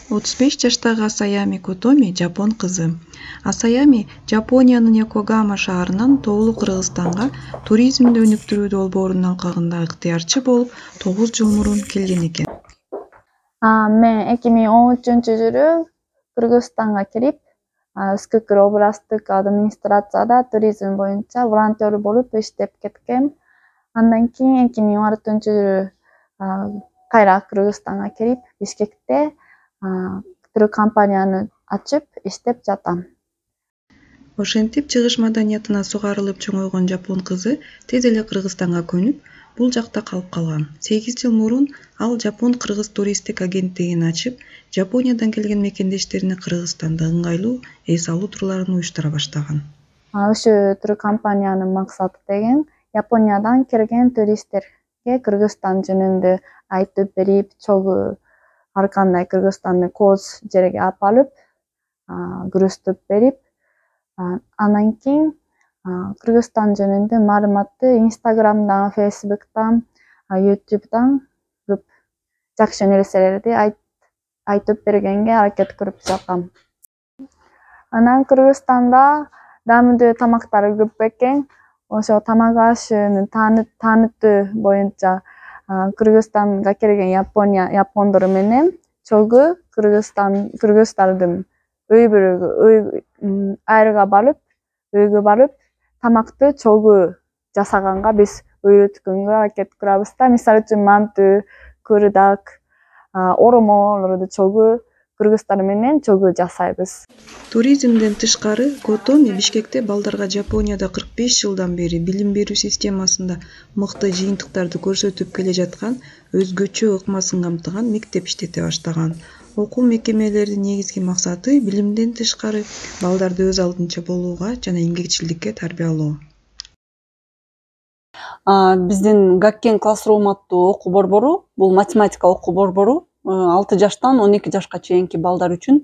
35 жаштагы Асаями Котоми Жапон кызы. Асаями Жапониянын Йокогама шаарынан Тоолуу Кыргызстанга туризмди өнүктүрүү долбоорунун алкагында ыктыярчы болуп 9 жыл мурун келген экен. Мен 2013-жылы Кыргызстанга кирип, Үскүкүр областтык администрацияда туризм боюнча волонтер болуп иштеп кеткем. Андан кийин 2014-жылы кайра Кыргызстанга кирип, Бишкекте туркомпанияны ачып иштеп жатам. Ошентип чыгыш маданиятына сугарылып чоңойгон жапон кызы тез эле Кыргызстанга көнүп, бул жакта калып калган. 8 жыл мурун ал Жапон-Кыргыз туристтик агенттигин ачып, Жапониядан келген мекендештерине Кыргызстанда ыңгайлуу эс алуу турларын уюштура баштаган. Ошо туркомпаниянын максаты деген Япониядан келген туристтерге Кыргызстан жөнүндө айтып берип, чогуу ар кандай Кыргызстанды кооз жерге алып алып, көрсөтүп берип, анан кийин Кыргызстан жөнүндө маалыматты Instagram'дан, Facebook'tan, YouTube'dan көп жакшы нерселерди айтып бергенге аракет кылып жатам. Анан Кыргызстанда даамдуу тамактары көп экен. Ошо тамак ашынын таанытуу боюнча Кыргызстанга келген япондор менен чогуу кыргыздардын айрга барып, тамакты чогуу жасаганга биз үйрөткөнгө аракет кылабыз да. Мисалы үчүн манту, кырдак, оромолорду чогуу кыргыздар менен чогуу жасайбыз. Туризмден тышкары Котоми Бишкекте балдарга Жапонияда 45 жылдан бери билим берүү системасында мыкты жыйынтыктарды көрсөтүп келе жаткан өзгөчө ыкмасын камтыган мектеп иштете баштаган. Окуу мекемелеринин негизги максаты билимден тышкары балдарды өз алдынча болууга жана эмгекчилдикке тарбиялоо. Биздин Gakken Classroom аттуу окуу борбору бул математика окуу борбору 6 жаштан 12 жашка чейинки балдар үчүн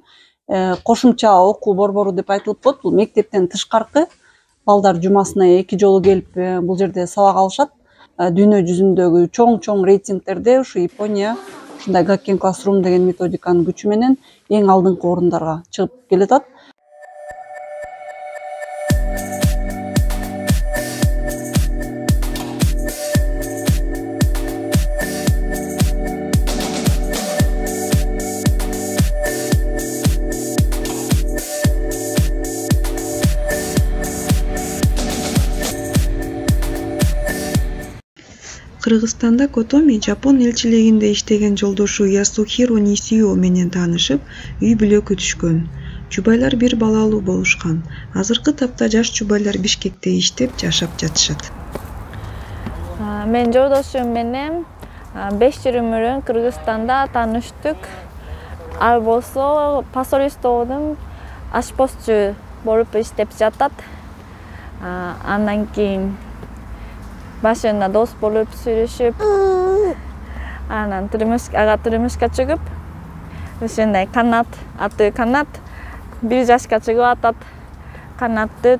кошумча окуу борбору деп айтылып коет. Бул мектептен тышкаркы балдар жумасына 2 жолу келип бул жерде сабак алышат. Дүйнө жүзүндөгү чоң рейтингтерде ушу Япония ушундай Gakken Classroom деген методиканын күчү менен эң алдыңкы орундарга чыгып келатат. Кыргызстанда Котоми Жапон элчилигинде иштеген жолдошу Ясухиро Нисио менен таанышып, үй бүлөккө түшкөн. Жубайлар бир балалуу болушкан. Азыркы тапта жаш жубайлар Бишкекте иштеп, жашап жатышат. Мен жолдошум менен 5 жыл мурун Кыргызстанда тааныштык. Ал болсо посольстводун ашпозчу болуп иштеп жатат. Андан кийин башында дос болуп сүйлөшүп, анан турмушка чыгып, ушундай Канат, 1 жашка чыгып атат. Канатты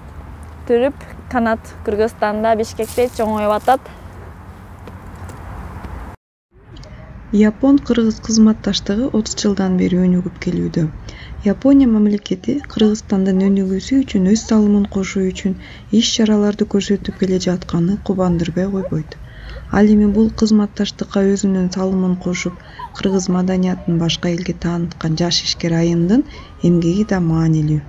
түрүп, Канат Кыргызстанда Бишкекте чоңоюп атат. Япон-Кыргыз кызматташтыгы 30 жылдан бери өнүгүп келүүдө. Япония мамлекети Кыргызстандын өнүгүүсү үчүн өз салымын кошуу үчүн иш-чараларды көрсөтүп келе жатканы кубандырбай койбойт. Ал эми бул кызматташтыкка өзүнүн салымын кошуп, кыргыз маданиятын башка элге тааныткан жаш ишкер айымдын эмгеги да маанилүү.